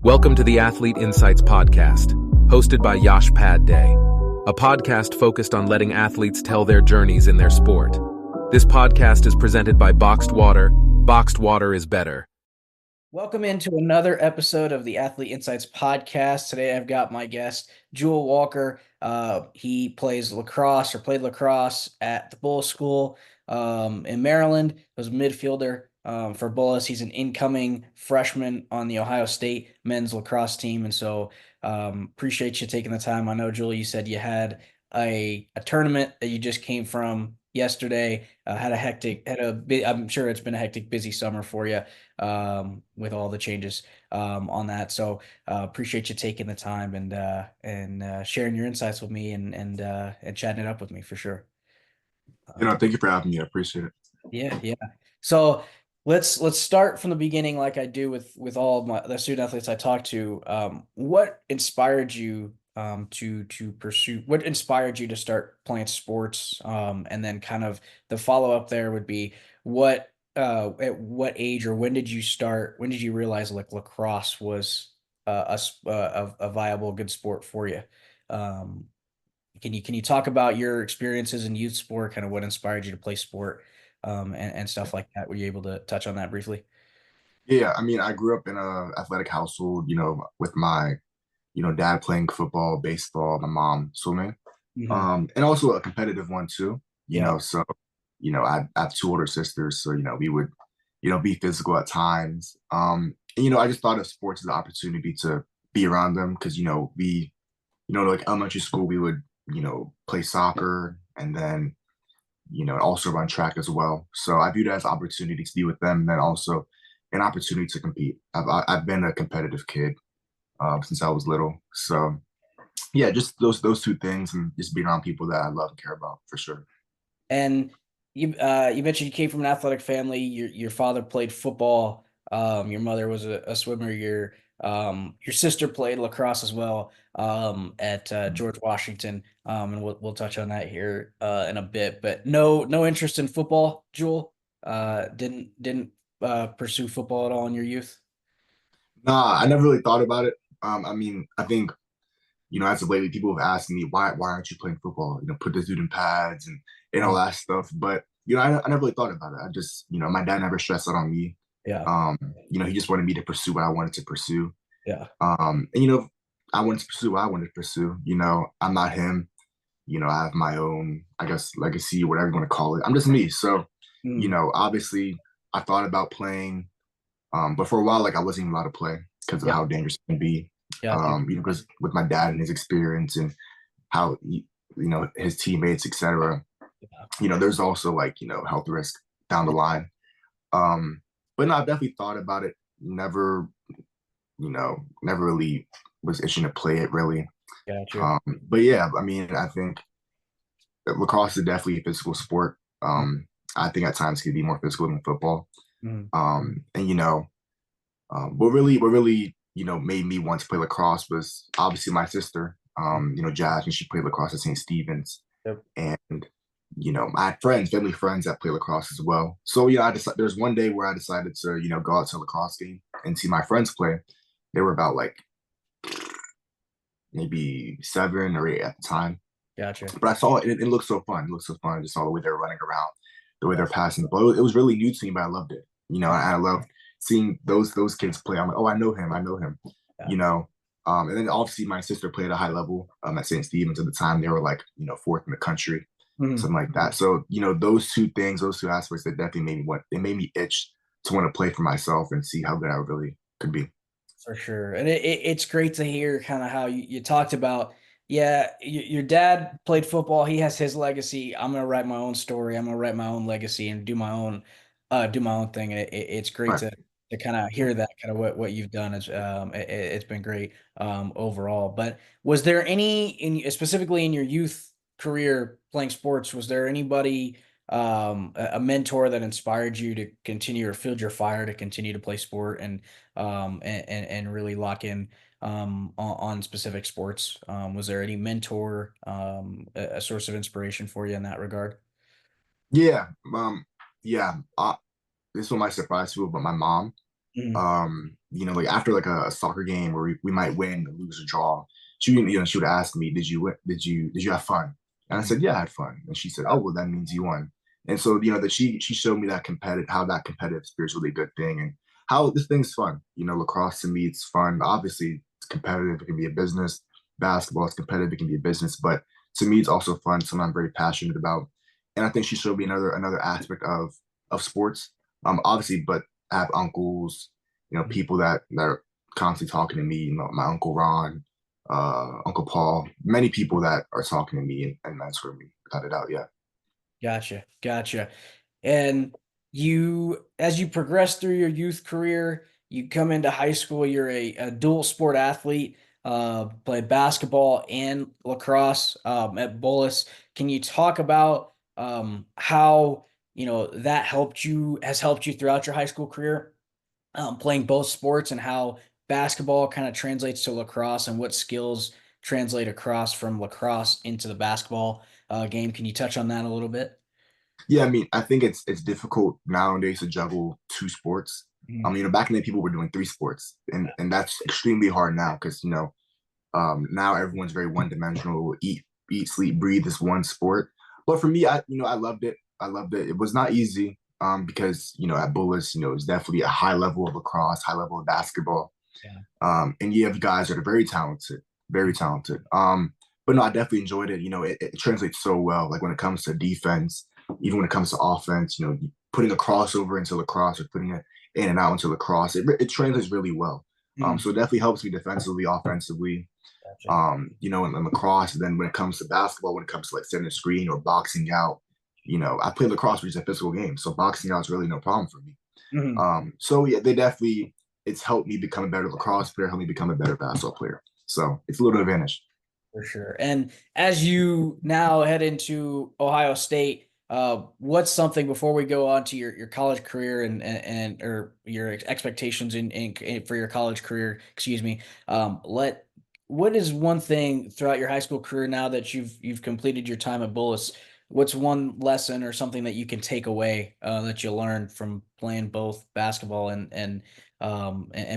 Welcome to the Athlete Insights Podcast, hosted by Yash Pad Day, a podcast focused on letting athletes tell their journeys in their sport. This podcast is presented by Boxed Water. Boxed water is better. Welcome into another episode of the Athlete Insights Podcast. Today I've got my guest, Jewel Walker. He plays lacrosse or played lacrosse at the Bullis School in Maryland. He was a midfielder for Bullis. He's an incoming freshman on the Ohio State men's lacrosse team. And so appreciate you taking the time. I know, Jewel, you said you had a tournament that you just came from yesterday. I'm sure it's been a hectic, busy summer for you with all the changes on that. So appreciate you taking the time and sharing your insights with me and chatting it up with me for sure. Thank you for having me. I appreciate it. Yeah. So let's start from the beginning, like I do with all of the student athletes I talk to. What inspired you to pursue? What inspired you to start playing sports? And then kind of the follow up there would be at what age or when did you start? When did you realize like lacrosse was a viable, good sport for you? Can you talk about your experiences in youth sport, kind of what inspired you to play sport, and stuff like that? Were you able to touch on that briefly? Yeah, I mean, I grew up in a athletic household, with my, dad playing football, baseball, my mom swimming, Mhm. and also a competitive one too, Yeah. so, I have two older sisters, so, we would, be physical at times. And, I just thought of sports as an opportunity to be around them because, like elementary school, we would, play soccer and then, also run track as well. So I viewed it as an opportunity to be with them and then also an opportunity to compete. I've been a competitive kid since I was little. So yeah, just those two things and just being around people that I love and care about for sure. And you mentioned you came from an athletic family. Your father played football. Your mother was a swimmer. Your sister played lacrosse as well at George Washington. And we'll touch on that here in a bit. But no interest in football, Jewel. Didn't pursue football at all in your youth. Nah, I never really thought about it. I mean, I think, as of lately, people have asked me, why aren't you playing football? Put the dude in pads and all that stuff. But, I never really thought about it. I just, my dad never stressed that on me. Yeah. He just wanted me to pursue what I wanted to pursue. Yeah. And, I wanted to pursue what I wanted to pursue. I'm not him. I have my own, I guess, legacy, whatever you want to call it. I'm just me. So, Mm. obviously I thought about playing, but for a while, like I wasn't even allowed to play because of Yeah. how dangerous it can be. Yeah. Because with my dad and his experience and how, his teammates, etc. There's also like, health risk down the line. But no, I've definitely thought about it. Never really was itching to play it really. Gotcha. But yeah, I mean, I think lacrosse is definitely a physical sport. I think at times it can be more physical than football. Mm. And what really made me want to play lacrosse was obviously my sister, Jazz, and she played lacrosse at St. Stephen's. Yep. And I had family friends that play lacrosse as well. So I decided there's one day where I decided to go out to a lacrosse game and see my friends play. They were about like maybe 7 or 8 at the time. Gotcha. But I saw it. It looked so fun. It looked so fun. I just saw the way they were running around, the way they're passing the ball. It was really new to me, but I loved it. I loved seeing those kids play. I'm like, oh, I know him. Yeah. And then obviously my sister played at a high level at St. Stephen's at the time. They were like, fourth in the country, Mm. something like that. So, those two things, those two aspects that definitely made me itch to want to play for myself and see how good I really could be. For sure. And it's great to hear kind of how you talked about, yeah, your dad played football. He has his legacy. I'm going to write my own story. I'm going to write my own legacy and do my own thing. And it's great Right. to kind of hear that kind of what you've done is, it's been great, overall. But was there specifically in your youth career playing sports, was there anybody, a mentor that inspired you to continue or filled your fire to continue to play sport and really lock in on specific sports? Was there any mentor, a source of inspiration for you in that regard? Yeah. Yeah. This one might surprise people, but my mom, Mm. Like after like a soccer game where we might win, lose, or draw, she would ask me, did you have fun? And I Mhm. said, yeah, I had fun. And she said, oh, well, that means you won. And so, that she showed me how that competitive spirit is really a good thing, and how this thing's fun. Lacrosse to me, it's fun. Obviously, it's competitive. It can be a business. Basketball is competitive. It can be a business, but to me, it's also fun. Something I'm very passionate about. And I think she showed me another aspect of sports. Obviously, but I have uncles, people that are constantly talking to me. My uncle Ron, Uncle Paul, many people that are talking to me and mentoring me, without a doubt. Yeah. Gotcha. Gotcha. And as you progress through your youth career, you come into high school, you're a dual sport athlete, play basketball and lacrosse at Bullis. Can you talk about how, that has helped you throughout your high school career, playing both sports, and how basketball kind of translates to lacrosse and what skills translate across from lacrosse into the basketball game? Can you touch on that a little bit? Yeah, I mean, I think it's difficult nowadays to juggle two sports. Mm. Back in the day, people were doing three sports, and that's extremely hard now because now everyone's very one dimensional. Eat, sleep, breathe is one sport. But for me, I loved it. I loved it. It was not easy because at Bullis, it's definitely a high level of lacrosse, high level of basketball. Yeah. And you have guys that are very talented, very talented. But no, I definitely enjoyed it. It translates so well. Like when it comes to defense, even when it comes to offense, putting a crossover into lacrosse or putting it in and out into lacrosse, it translates really well. Mm. So it definitely helps me defensively, offensively, Gotcha. in lacrosse. And then when it comes to basketball, when it comes to like setting a screen or boxing out, I play lacrosse, which is a physical game. So boxing out is really no problem for me. Mhm. So yeah, it's helped me become a better lacrosse player, helped me become a better basketball player. So it's a little advantage. For sure. And as you now head into Ohio State, what's something before we go on to your college career and or your expectations for your college career, excuse me. What is one thing throughout your high school career now that you've completed your time at Bullis? What's one lesson or something that you can take away that you learned from playing both basketball and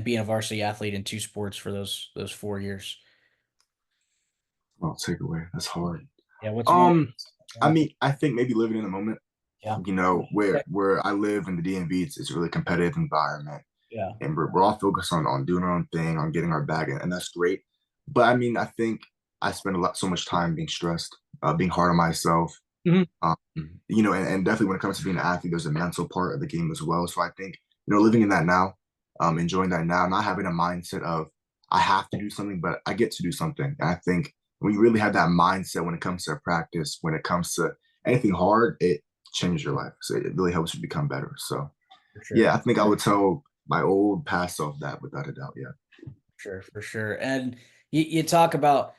being a varsity athlete in two sports for those 4 years? Well, takeaway. That's hard. Yeah, what's one? Um, I Yeah. mean, I think maybe living in the moment, Yeah. where I live in the DMV, it's a really competitive environment, Yeah. and we're all focused on doing our own thing, on getting our bag, and that's great. But I mean, I think I spend so much time being stressed, being hard on myself. Mhm. Um, and definitely when it comes to being an athlete, there's a mental part of the game as well. So I think, living in that now, enjoying that now, not having a mindset of I have to do something, but I get to do something. And I think when you really have that mindset when it comes to practice, when it comes to anything hard, it changes your life. So it really helps you become better. So For sure. yeah, I think I would tell my old past self that without a doubt. Yeah. Sure, for sure. And you talk about,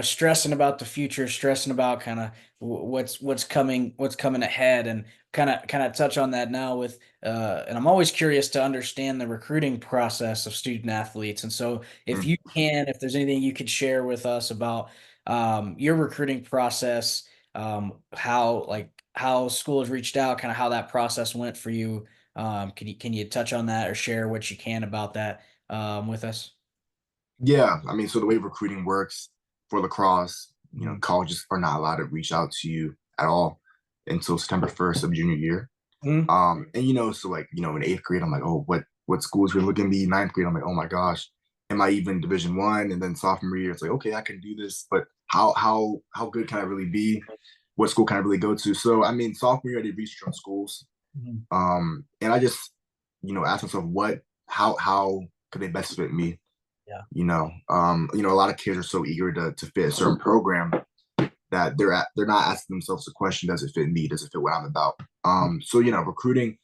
stressing about the future, stressing about kind of what's coming ahead, and kind of touch on that now with and I'm always curious to understand the recruiting process of student athletes. And so Mm. if there's anything you could share with us about your recruiting process, how schools reached out, kind of how that process went for you. Can you touch on that or share what you can about that with us? Yeah, I mean, so the way recruiting works for lacrosse, Mhm. colleges are not allowed to reach out to you at all until September 1st of junior year. Mhm. And so like, in eighth grade, I'm like, oh, what schools are looking at me? Ninth grade, I'm like, oh my gosh, am I even Division One? And then sophomore year, it's like, okay, I can do this, but how good can I really be? What school can I really go to? So I mean, sophomore year, I did research on schools. Mhm. And I just, asked myself how could they best fit me? Yeah. A lot of kids are so eager to fit a certain program that they're not asking themselves the question, does it fit me? Does it fit what I'm about? So recruiting,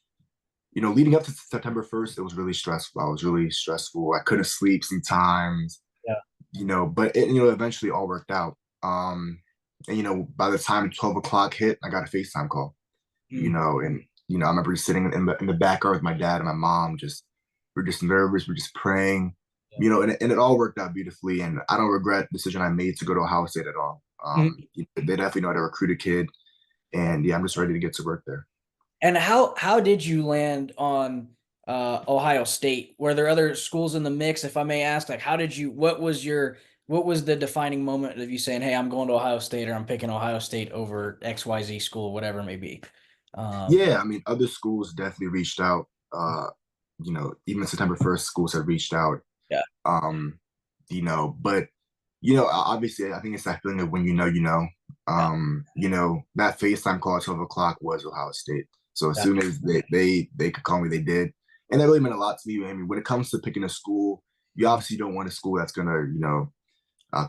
leading up to September 1st, it was really stressful. I was really stressful. I couldn't sleep sometimes, Yeah. but it, eventually all worked out. And by the time 12 o'clock hit, I got a FaceTime call, Mm. and I remember just sitting in the backyard with my dad and my mom, just we're just nervous, we're just praying, Yeah. and it all worked out beautifully. And I don't regret the decision I made to go to Ohio State at all. Mhm. They definitely know how to recruit a kid, and yeah, I'm just ready to get to work there. And how did you land on Ohio State. Were there other schools in the mix, if I may ask? Like, what was the defining moment of you saying, "Hey, I'm going to Ohio State," or "I'm picking Ohio State over XYZ school," whatever it may be? Yeah, I mean, other schools definitely reached out. Even September 1st, schools have reached out. Yeah, Um, but obviously, I think it's that feeling of when you know. yeah, That FaceTime call at 12 o'clock was Ohio State. So as yeah. soon as they could call me, they did, and that really meant a lot to me. I mean, when it comes to picking a school, you obviously don't want a school that's gonna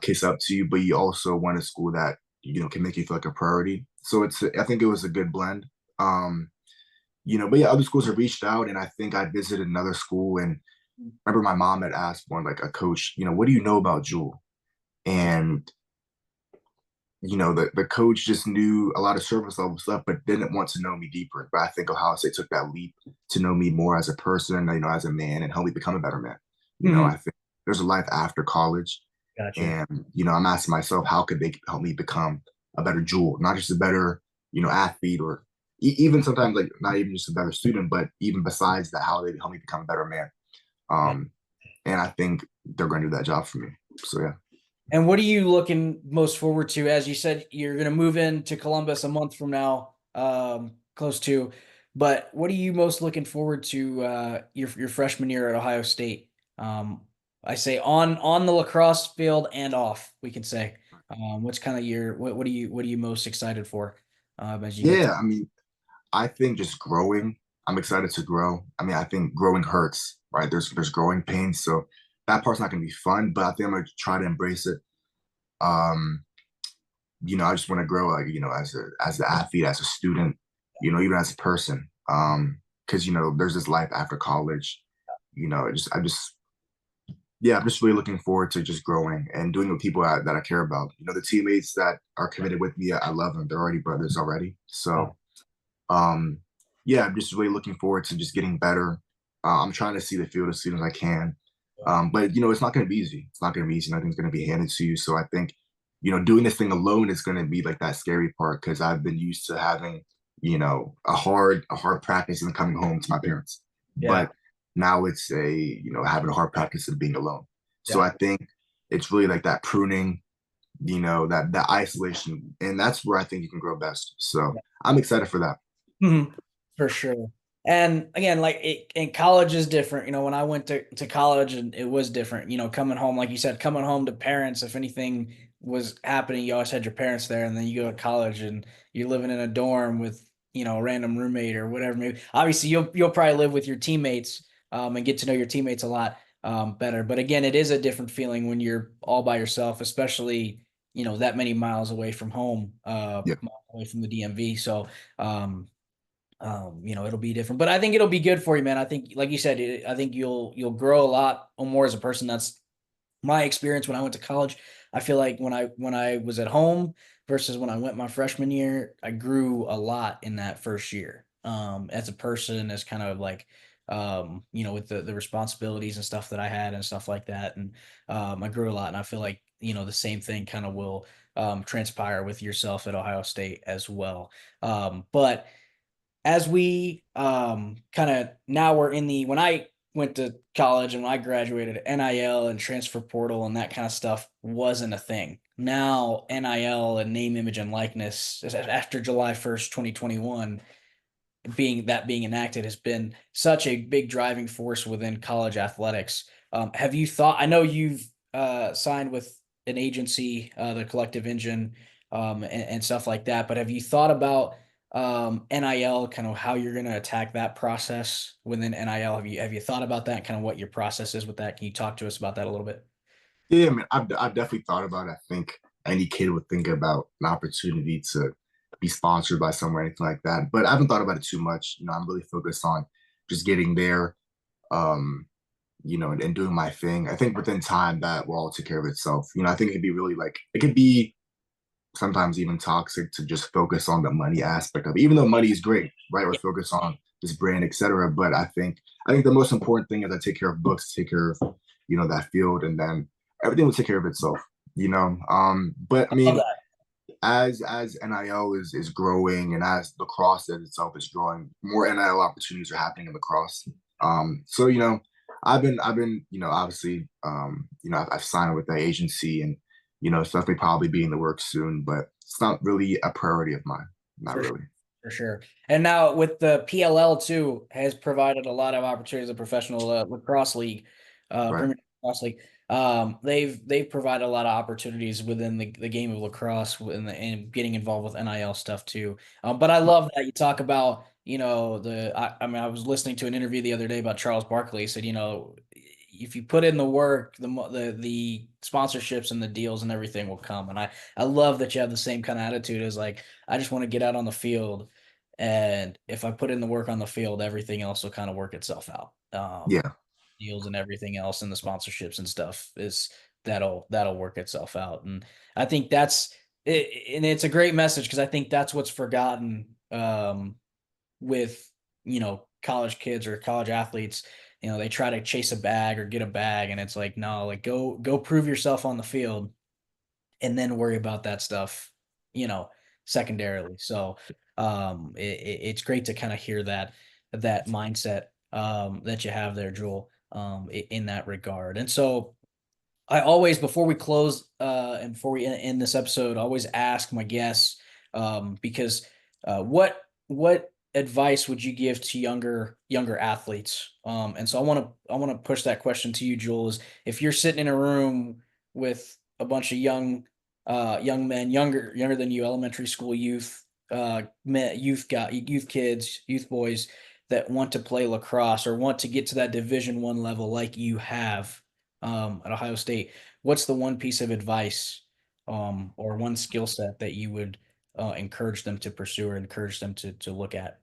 kiss up to you, but you also want a school that can make you feel like a priority. So I think it was a good blend. Um, but yeah, other schools have reached out, and I think I visited another school, and I remember my mom had asked one like a coach, what do you know about Jewel? And the coach just knew a lot of surface level stuff, but didn't want to know me deeper. But I think Ohio State took that leap to know me more as a person, as a man, and help me become a better man. Mhm. I think there's a life after college, Gotcha. and I'm asking myself, how could they help me become a better Jewel, not just a better athlete, or even sometimes like not even just a better student, but even besides that, how they help me become a better man. Yeah. And I think they're going to do that job for me. So yeah. And what are you looking most forward to? As you said, you're going to move into Columbus a month from now, close to. But what are you most looking forward to your freshman year at Ohio State? Um, I say on the lacrosse field and off, we can say. What's kind of what are you most excited for as you get to? Yeah, I mean, I think just growing. I'm excited to grow. I mean, I think growing hurts, right? There's growing pains, so that part's not going to be fun. But I think I'm going to try to embrace it. Um, I just want to grow, like as an athlete, as a student, even as a person. Because there's this life after college. I'm just really looking forward to just growing and doing with people that I care about. The teammates that are committed with me, I love them. They're already brothers already. Oh, So um, yeah, I'm just really looking forward to just getting better. I'm trying to see the field as soon as I can. But it's not going to be easy. It's not going to be easy. Nothing's going to be handed to you. So I think, doing this thing alone is going to be like that scary part, because I've been used to having, a hard practice and coming home to my parents. yeah, But now it's having a hard practice and being alone. So yeah. I think it's really like that pruning, that isolation, and that's where I think you can grow best. So I'm excited for that. Mhm. For sure. And again, like in college is different. When I went to college, and it was different, coming home, like you said, coming home to parents, if anything was happening, you always had your parents there. And then you go to college and you're living in a dorm with, a random roommate or whatever. Maybe obviously you'll probably live with your teammates, and get to know your teammates a lot, better. But again, it is a different feeling when you're all by yourself, especially, that many miles away from home, Yeah. away from the DMV. So, it'll be different, but I think it'll be good for you, man. I think, like you said, I think you'll grow a lot more as a person. That's my experience when I went to college. I feel like when I was at home versus when I went my freshman year, I grew a lot in that first year. As a person, as kind of like, with the responsibilities and stuff that I had and stuff like that. And I grew a lot, and I feel like, the same thing kind of will transpire with yourself at Ohio State as well. But as we kind of now we're in the when I went to college and when I graduated, NIL and transfer portal and that kind of stuff wasn't a thing. Now NIL and name, image, and likeness after July 1st, 2021, being enacted, has been such a big driving force within college athletics. Have you thought? I know you've signed with an agency, the Collective Engine, and stuff like that. But have you thought about NIL, kind of how you're going to attack that process within NIL? Have you thought about that? Kind of what your process is with that? Can you talk to us about that a little bit? Yeah, man, I've definitely thought about it. I think any kid would think about an opportunity to be sponsored by somewhere, anything like that. But I haven't thought about it too much. I'm really focused on just getting there, and doing my thing. I think within time that will all take care of itself. I think it could be really like it could be sometimes even toxic to just focus on the money aspect of it, even though money is great, right? We're focused on this brand, etc. But I think the most important thing is I take care of books, take care of, that field, and then everything will take care of itself, But I I love mean, that. as NIL is growing, and as lacrosse as itself is growing, more NIL opportunities are happening in lacrosse. So I've been obviously I've signed with the agency, and it's definitely probably be in the works soon, but it's not really a priority of mine. Not For really. For sure. And now with the PLL too has provided a lot of opportunities. The professional lacrosse league, Right. Premier Lacrosse League. They've provided a lot of opportunities within the game of lacrosse and getting involved with NIL stuff too. But I love that you talk about, I mean, I was listening to an interview the other day about Charles Barkley. He said, if you put in the work, the sponsorships and the deals and everything will come. And I love that you have the same kind of attitude as like, I just want to get out on the field, and if I put in the work on the field, everything else will kind of work itself out. Yeah. Deals and everything else, and the sponsorships and stuff is that'll work itself out. And I think that's it, and it's a great message because I think that's what's forgotten with college kids or college athletes. They try to chase a bag or get a bag, and it's like no, like go prove yourself on the field and then worry about that stuff, you know, secondarily. So it's great to kind of hear that mindset that you have there, Joel, in that regard. And so I always, before we close and before we end this episode, I always ask my guests because what advice would you give to younger athletes? And so I want to push that question to you, Joel. Is if you're sitting in a room with a bunch of young men, younger than you, elementary school youth, youth kids, youth boys that want to play lacrosse or want to get to that Division 1 level like you have at Ohio State, what's the one piece of advice or one skill set that you would encourage them to pursue or encourage them to look at?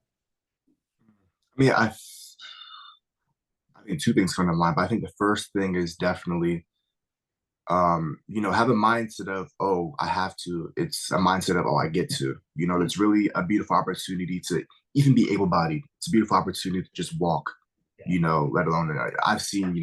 I mean, I think two things come to mind, but I think the first thing is definitely have a mindset of, oh, I have to. It's a mindset of, oh, I get to. It's really a beautiful opportunity to even be able-bodied. It's a beautiful opportunity to just walk, Yeah. let alone I've seen,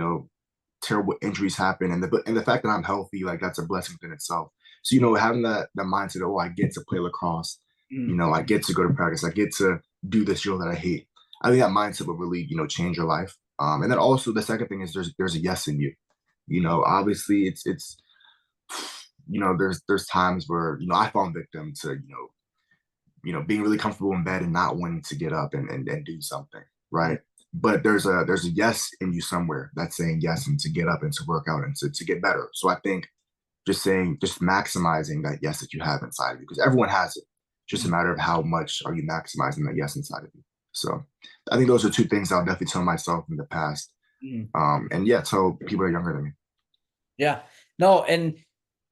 terrible injuries happen, and the fact that I'm healthy, like that's a blessing within itself. So, having the mindset, oh, I get to play lacrosse, Mm, I get to go to practice, I get to do this drill that I hate. I think that mindset will really, change your life. And then also the second thing is there's a yes in you. Obviously it's there's times where I fall victim to being really comfortable in bed and not wanting to get up and do something, mm, right? But there's a yes in you somewhere that's saying yes, and to get up and to work out and to get better. So I think just maximizing that yes that you have inside of you, because everyone has it. Just a mm, matter of how much are you maximizing that yes inside of you. So I think those are two things I'll definitely tell myself in the past. mm. And yeah, tell people who are younger than me. Yeah. No, and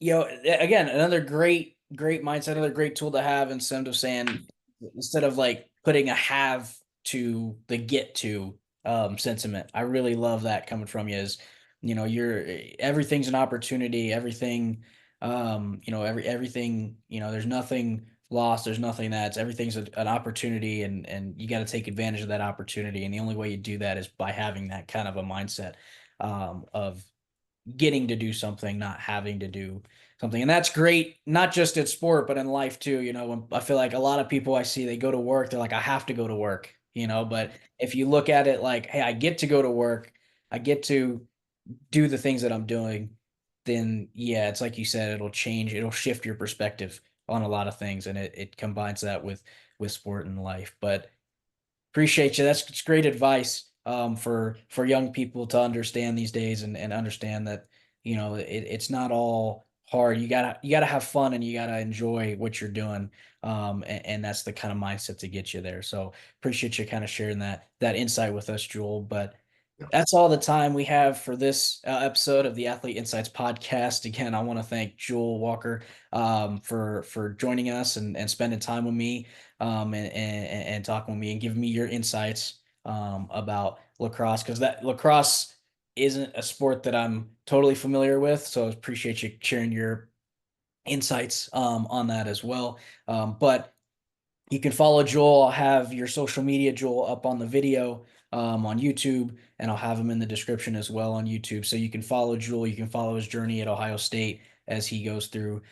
again, another great mindset, another great tool to have instead of saying instead of like putting a have to the get to sentiment. I really love that coming from you is, you're everything's an opportunity, everything everything, there's nothing lost, there's nothing that's everything's an opportunity and you got to take advantage of that opportunity. And the only way you do that is by having that kind of a mindset of getting to do something, not having to do something. And that's great, not just in sport, but in life too. When I feel like a lot of people I see, they go to work, they're like, I have to go to work, but if you look at it like, hey, I get to go to work, I get to do the things that I'm doing, then yeah, it's like you said, it'll shift your perspective on a lot of things. And it combines that with sport and life. But appreciate you. That's great advice for young people to understand these days and understand that it's not all hard. You gotta have fun and you gotta enjoy what you're doing. And that's the kind of mindset to get you there. So appreciate you kind of sharing that insight with us, Jewel. But Yeah. that's all the time we have for this episode of the Athlete Insights podcast. Again, I want to thank Joel Walker for joining us and spending time with me and talking with me and giving me your insights about lacrosse because that lacrosse isn't a sport that I'm totally familiar with. So I appreciate you sharing your insights on that as well. But you can follow Joel. I'll have your social media, Joel, up on the video on YouTube, and I'll have him in the description as well on YouTube. So you can follow Joel. You can follow his journey at Ohio State as he goes through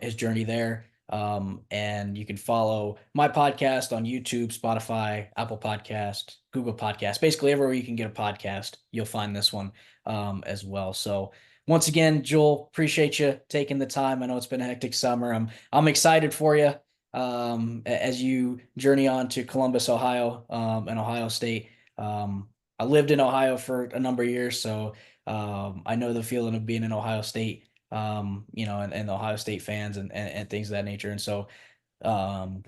his journey there. And you can follow my podcast on YouTube, Spotify, Apple Podcast, Google Podcast, basically everywhere you can get a podcast, you'll find this one as well. So once again, Joel, appreciate you taking the time. I know it's been a hectic summer. I'm excited for you as you journey on to Columbus, Ohio, and Ohio State. I lived in Ohio for a number of years, so I know the feeling of being in Ohio State, and the Ohio State fans and things of that nature. And so, um,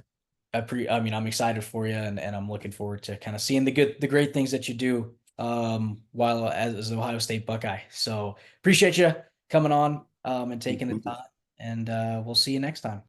I'm excited for you, and I'm looking forward to kind of seeing the great things that you do while as an Ohio State Buckeye. So appreciate you coming on and taking the time, and we'll see you next time.